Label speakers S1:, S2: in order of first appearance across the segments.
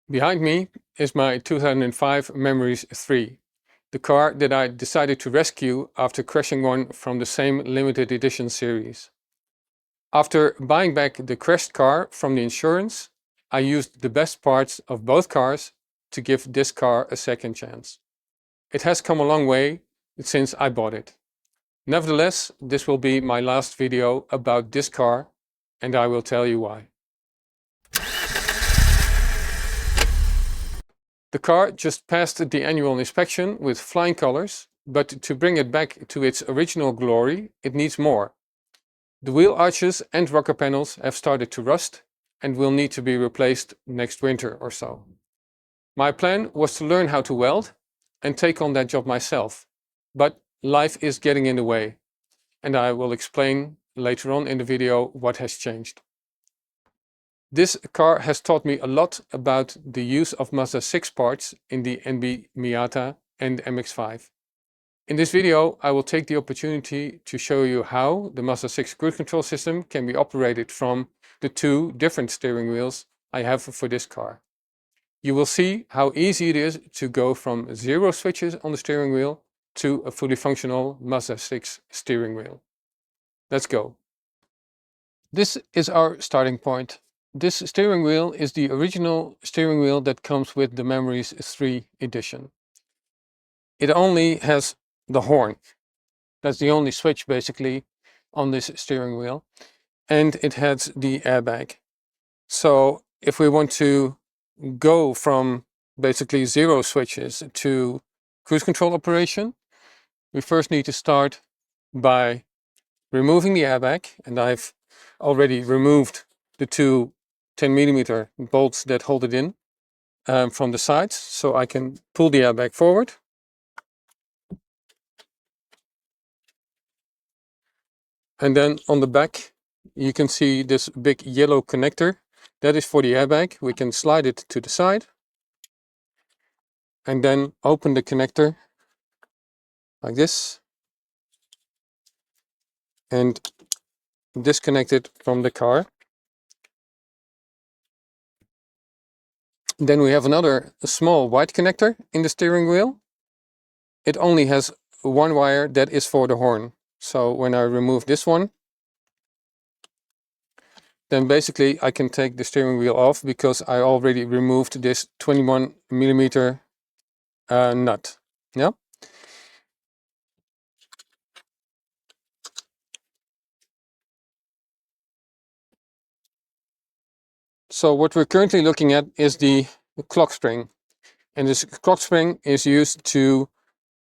S1: Behind me is my 2005 Memories 3, the car that I decided to rescue after crashing one from the same limited edition series. After buying back the crashed car from the insurance, I used the best parts of both cars to give this car a second chance. It has come a long way since I bought it. Nevertheless, this will be my last video about this car, and I will tell you why. The car just passed the annual inspection with flying colors, but to bring it back to its original glory, it needs more. The wheel arches and rocker panels have started to rust and will need to be replaced next winter or so. My plan was to learn how to weld and take on that job myself, but life is getting in the way, and I will explain later on in the video what has changed. This car has taught me a lot about the use of Mazda 6 parts in the NB Miata and MX-5. In this video, I will take the opportunity to show you how the Mazda 6 cruise control system can be operated from the two different steering wheels I have for this car. You will see how easy it is to go from 0 switches on the steering wheel to a fully functional Mazda 6 steering wheel. Let's go. This is our starting point. This steering wheel is the original steering wheel that comes with the Memories 3 edition. It only has the horn. That's the only switch basically on this steering wheel. And it has the airbag. So if we want to go from basically 0 switches to cruise control operation, we first need to start by removing the airbag. And I've already removed the two 10mm bolts that hold it in from the sides, so I can pull the airbag forward. And then on the back you can see this big yellow connector. That is for the airbag. We can slide it to the side and then open the connector like this and disconnect it from the car. Then we have another small white connector in the steering wheel. It only has one wire that is for the horn. So when I remove this one, then basically I can take the steering wheel off because I already removed this 21mm nut. Yeah. So what we're currently looking at is the clock spring. And this clock spring is used to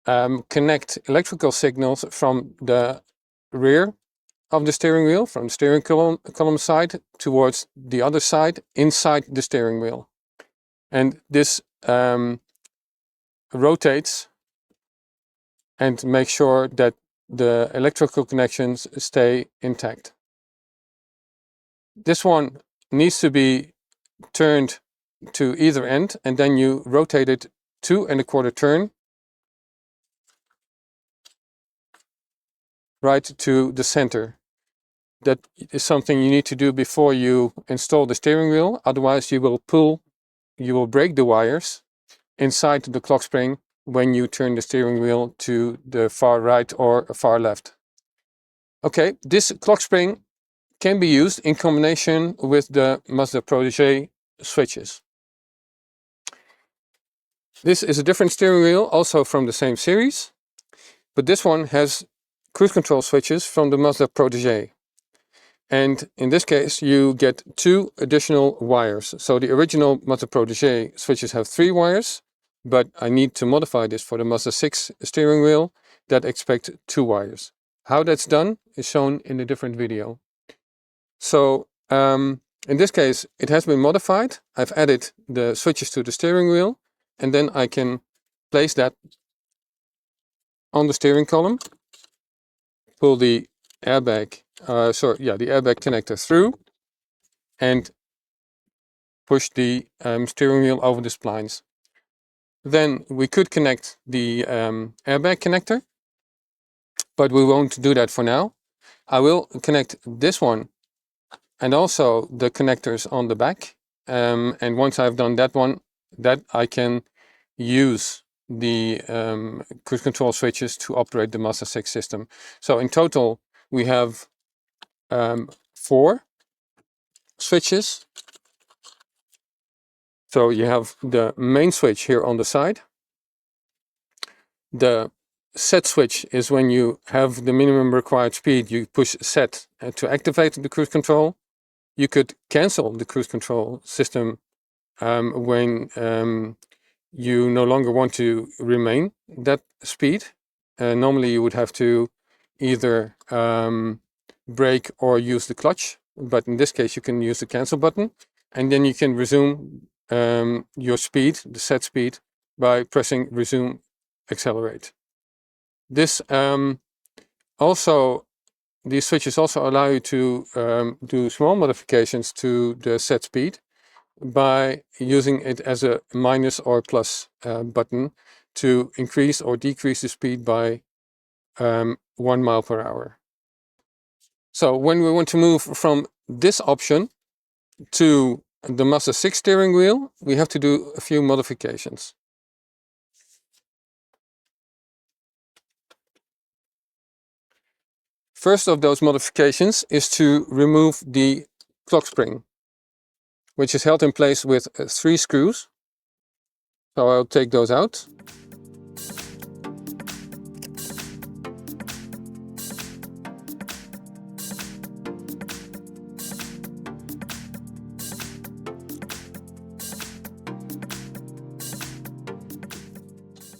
S1: connect electrical signals from the rear of the steering wheel, from the steering column side towards the other side inside the steering wheel. And this rotates and makes sure that the electrical connections stay intact. This one needs to be turned to either end, and then you rotate it 2 1/4 turn right to the center. That is something you need to do before you install the steering wheel, otherwise you will break the wires inside the clock spring when you turn the steering wheel to the far right or far left. Okay, this clock spring can be used in combination with the Mazda Protégé switches. This is a different steering wheel, also from the same series, but this one has cruise control switches from the Mazda Protégé. And in this case you get 2 additional wires. So the original Mazda Protégé switches have 3 wires, but I need to modify this for the Mazda 6 steering wheel that expect 2 wires. How that's done is shown in a different video. So in this case it has been modified. I've added the switches to the steering wheel, and then I can place that on the steering column, pull the airbag, the airbag connector through, and push the steering wheel over the splines. Then we could connect the airbag connector, but we won't do that for now. I will connect this one and also the connectors on the back. And once I've done that one, that I can use the cruise control switches to operate the Mazda 6 system. So in total we have 4 switches. So you have the main switch here on the side. The set switch is when you have the minimum required speed, you push set to activate the cruise control. You could cancel the cruise control system when you no longer want to remain that speed. Normally you would have to either brake or use the clutch, but in this case you can use the cancel button, and then you can resume your speed, the set speed, by pressing resume accelerate. This these switches also allow you to do small modifications to the set speed by using it as a minus or plus button to increase or decrease the speed by 1 mile per hour. So when we want to move from this option to the Mazda 6 steering wheel, we have to do a few modifications. First of those modifications is to remove the clock spring, which is held in place with 3 screws. So I'll take those out.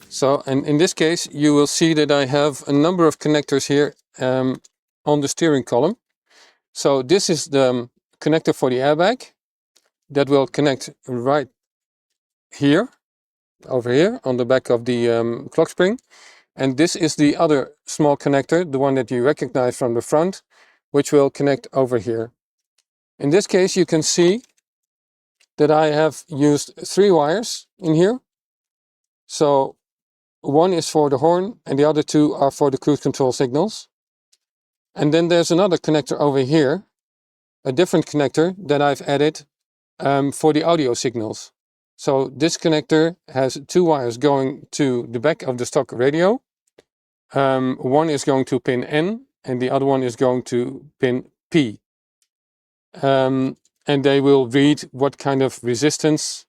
S1: So, and in this case, you will see that I have a number of connectors here on the steering column. So this is the connector for the airbag that will connect right here, over here on the back of the clock spring. And this is the other small connector, the one that you recognize from the front, which will connect over here. In this case, you can see that I have used 3 wires in here. So one is for the horn and the other 2 are for the cruise control signals. And then there's another connector over here, a different connector that I've added for the audio signals. So this connector has 2 wires going to the back of the stock radio. One is going to pin N and the other one is going to pin P. And they will read what kind of resistance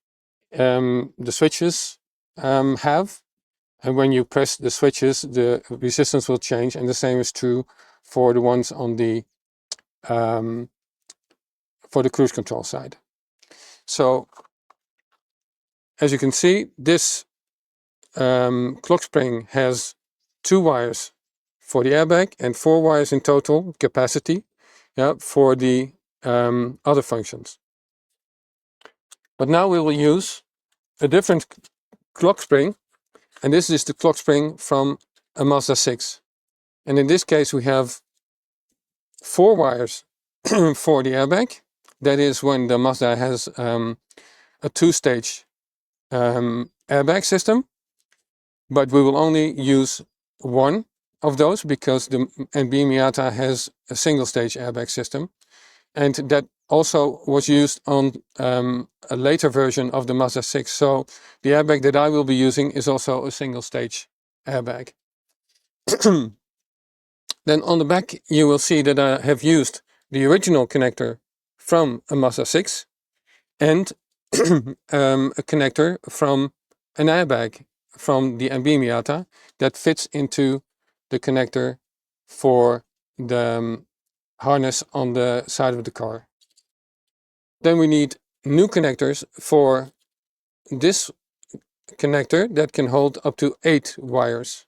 S1: the switches have. And when you press the switches, the resistance will change, and the same is true for the ones on the for the cruise control side. So as you can see, this clock spring has 2 wires for the airbag and 4 wires in total capacity, yeah, for the other functions. But now we will use a different clock spring, and this is the clock spring from a Mazda 6. And in this case we have 4 wires for the airbag. That is when the Mazda has a 2-stage airbag system, but we will only use 1 of those because the NB Miata has a single-stage airbag system, and that also was used on a later version of the Mazda 6. So the airbag that I will be using is also a single-stage airbag. Then on the back you will see that I have used the original connector from a Mazda 6 and a connector from an airbag from the NB Miata that fits into the connector for the harness on the side of the car. Then we need new connectors for this connector that can hold up to 8 wires.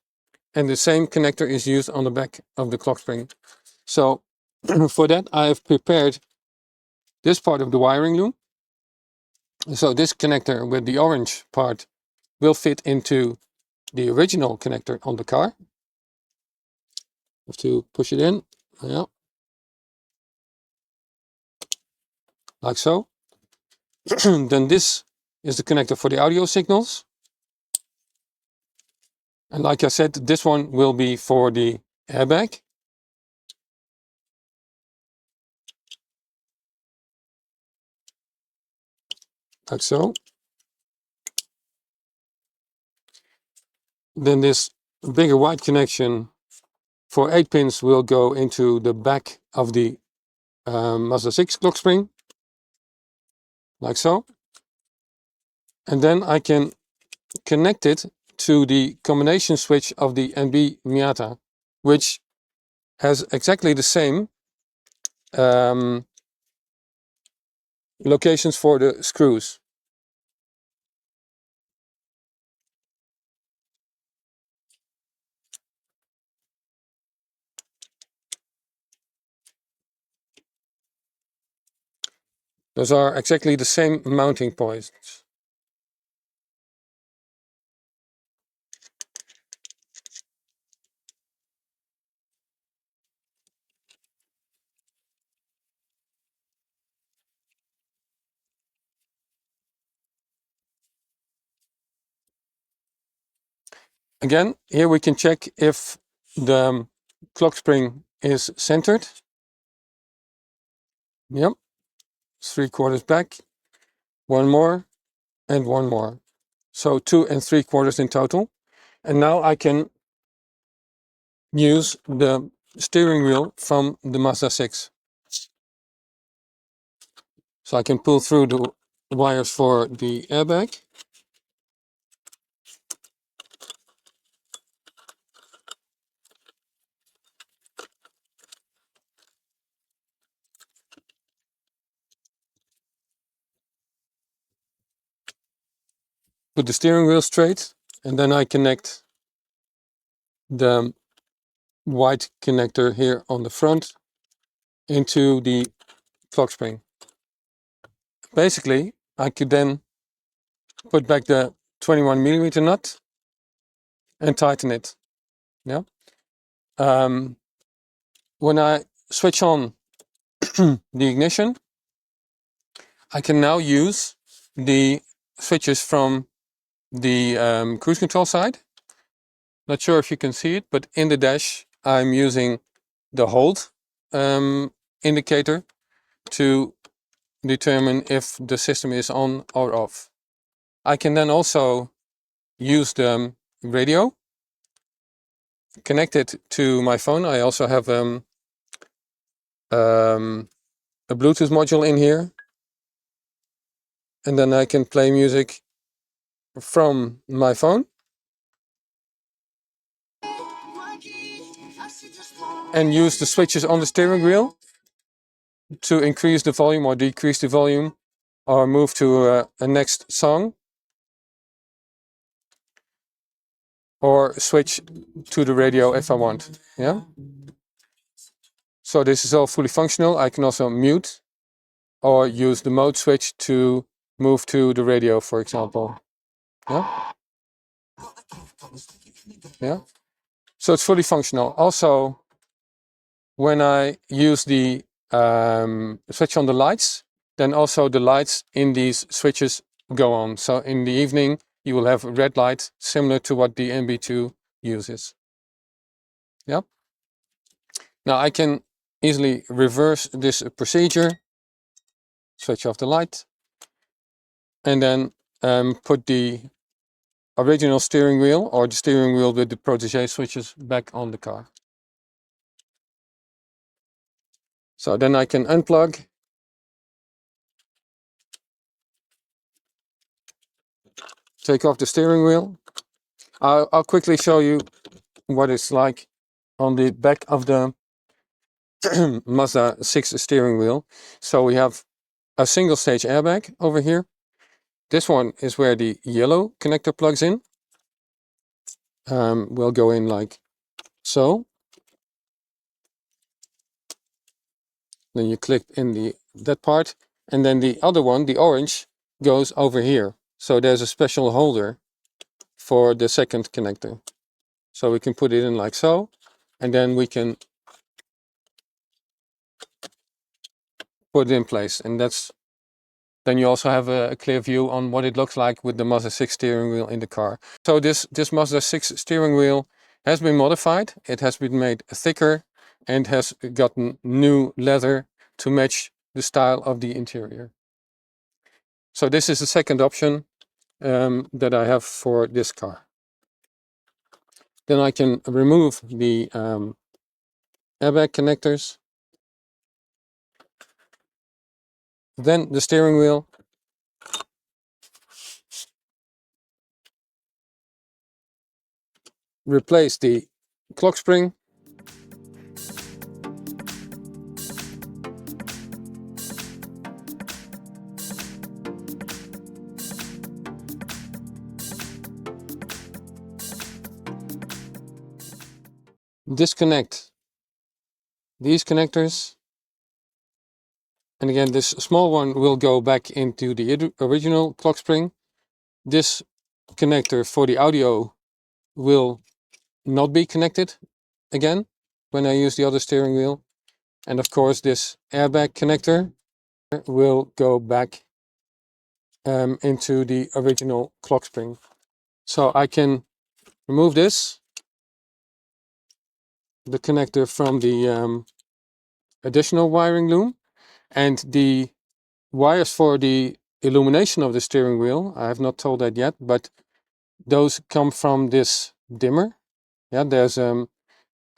S1: And the same connector is used on the back of the clock spring. So for that I have prepared this part of the wiring loom. So this connector with the orange part will fit into the original connector on the car. Have to push it in, yeah, like so. Then this is the connector for the audio signals. And like I said, this one will be for the airbag. Like so. Then this bigger white connection for 8 pins will go into the back of the Mazda 6 clock spring, like so. And then I can connect it to the combination switch of the NB Miata, which has exactly the same locations for the screws. Those are exactly the same mounting points. Again, here we can check if the clock spring is centered. Yep, 3/4 back, one more and one more. So 2 3/4 in total. And now I can use the steering wheel from the Mazda 6. So I can pull through the wires for the airbag. Put the steering wheel straight, and then I connect the white connector here on the front into the clock spring. Basically, I could then put back the 21mm nut and tighten it. Yeah. When I switch on the ignition, I can now use the switches from the cruise control side. Not sure if you can see it, but in the dash I'm using the hold indicator to determine if the system is on or off. I can then also use the radio, connect it to my phone. I also have a Bluetooth module in here, and then I can play music from my phone and use the switches on the steering wheel to increase the volume or decrease the volume, or move to a next song, or switch to the radio if I want. Yeah. So this is all fully functional. I can also mute or use the mode switch to move to the radio, for example. Yeah. Yeah. So it's fully functional. Also, when I use the switch on the lights, then also the lights in these switches go on. So in the evening, you will have a red light similar to what the NB2 uses. Yep. Now I can easily reverse this procedure, switch off the light, and then put the original steering wheel or the steering wheel with the protege switches back on the car. So then I can unplug, take off the steering wheel. I'll quickly show you what it's like on the back of the Mazda 6 steering wheel. So we have a single stage airbag over here. This one is where the yellow connector plugs in. Will go in like so. Then you click in that part, and then the other one, the orange, goes over here. So there's a special holder for the second connector. So we can put it in like so, and then we can put it in place. And then you also have a clear view on what it looks like with the Mazda 6 steering wheel in the car. So this Mazda 6 steering wheel has been modified. It has been made thicker and has gotten new leather to match the style of the interior. So this is the second option that I have for this car. Then I can remove the airbag connectors. Then the steering wheel. Replace the clock spring. Disconnect these connectors. And again, this small one will go back into the original clock spring. This connector for the audio will not be connected again when I use the other steering wheel. And of course, this airbag connector will go back into the original clock spring. So I can remove this, the connector from the additional wiring loom, and the wires for the illumination of the steering wheel. I have not told that yet, but those come from this dimmer. Yeah, there's a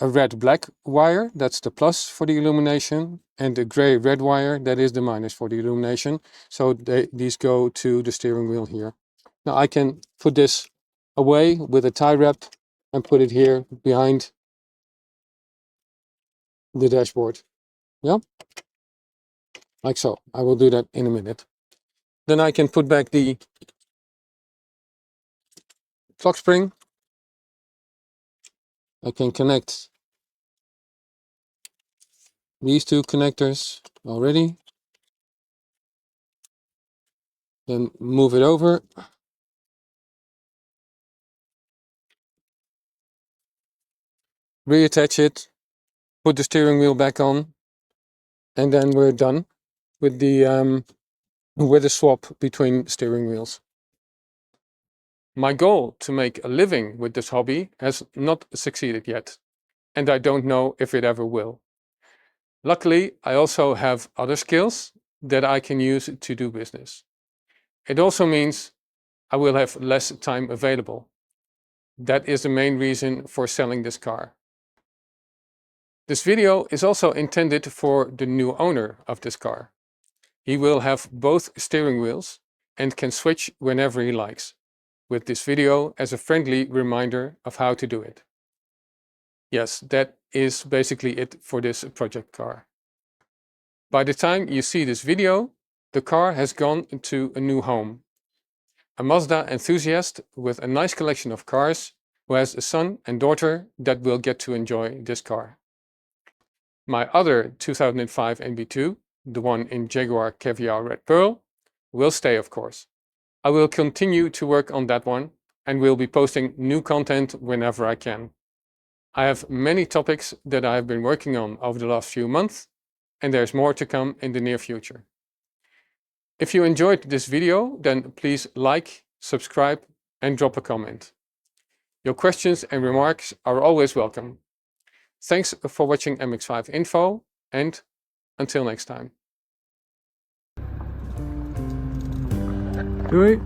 S1: red-black wire, that's the plus for the illumination, and a gray-red wire, that is the minus for the illumination. So these go to the steering wheel here. Now I can put this away with a tie wrap and put it here behind the dashboard. Yeah, like so. I will do that in a minute. Then I can put back the clock spring. I can connect these two connectors already. Then move it over. Reattach it. Put the steering wheel back on. And then we're done with the swap between steering wheels. My goal to make a living with this hobby has not succeeded yet, and I don't know if it ever will. Luckily, I also have other skills that I can use to do business. It also means I will have less time available. That is the main reason for selling this car. This video is also intended for the new owner of this car. He will have both steering wheels and can switch whenever he likes, with this video as a friendly reminder of how to do it. Yes, that is basically it for this project car. By the time you see this video, the car has gone to a new home. A Mazda enthusiast with a nice collection of cars who has a son and daughter that will get to enjoy this car. My other 2005 NB2, the one in Jaguar Caviar Red Pearl, will stay, of course. I will continue to work on that one and will be posting new content whenever I can. I have many topics that I have been working on over the last few months, and there's more to come in the near future. If you enjoyed this video, then please like, subscribe and drop a comment. Your questions and remarks are always welcome. Thanks for watching MX-5 Info, and until next time. Doei!